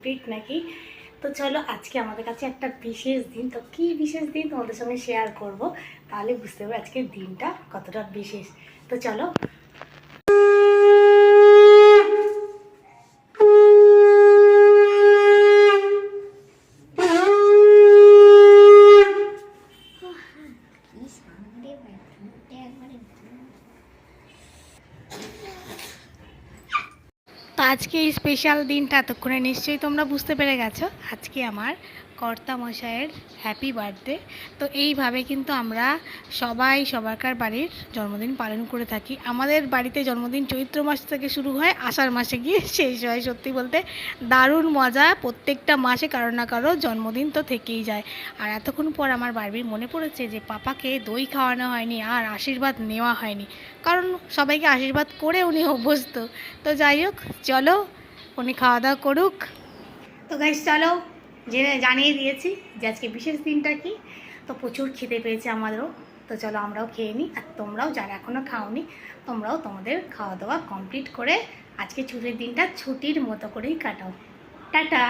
Complete নাকি। তো চলো আজকে আমাদের কাছে একটা বিশেষ দিন, তো কী বিশেষ দিন তোমাদের সঙ্গে শেয়ার করব, তাহলে বুঝতে পারবে আজকের দিনটা কতটা বিশেষ। তো চলো। তো আজকে এই স্পেশাল দিনটা এতক্ষণে নিশ্চয়ই তোমরা বুঝতে পেরে গেছো, আজকে আমার কর্তামশাইয়ের হ্যাপি বার্থডে। তো এইভাবে কিন্তু আমরা সবাই সবারকার বাড়ির জন্মদিন পালন করে থাকি। আমাদের বাড়িতে জন্মদিন চৈত্র মাস থেকে শুরু হয়, আষাঢ় মাসে গিয়ে শেষ হয়। সত্যি বলতে দারুণ মজা, প্রত্যেকটা মাসে কারো না কারো জন্মদিন তো থেকেই যায়। আর এতক্ষণ পর আমার বারবির মনে পড়েছে যে পাপাকে দই খাওয়ানো হয়নি আর আশীর্বাদ নেওয়া হয়নি, কারণ সবাইকে আশীর্বাদ করে উনি অভ্যস্ত। তো যাই হোক, চলো উনি খাওয়া দাওয়া করুক। তো গাইস চলো, জানিয়ে দিয়েছি যে আজকে বিশেষ দিনটা কি। তো প্রচুর খিদে পেয়েছে আমাদেরও, তো চলো আমরাও খেয়ে নিই। আর তোমরাও যারা এখনও খাওনি, তোমরাও তোমাদের খাওয়া দাওয়া কমপ্লিট করে আজকে ছুটির দিনটা ছুটির মতো করেই কাটাও। টাটা।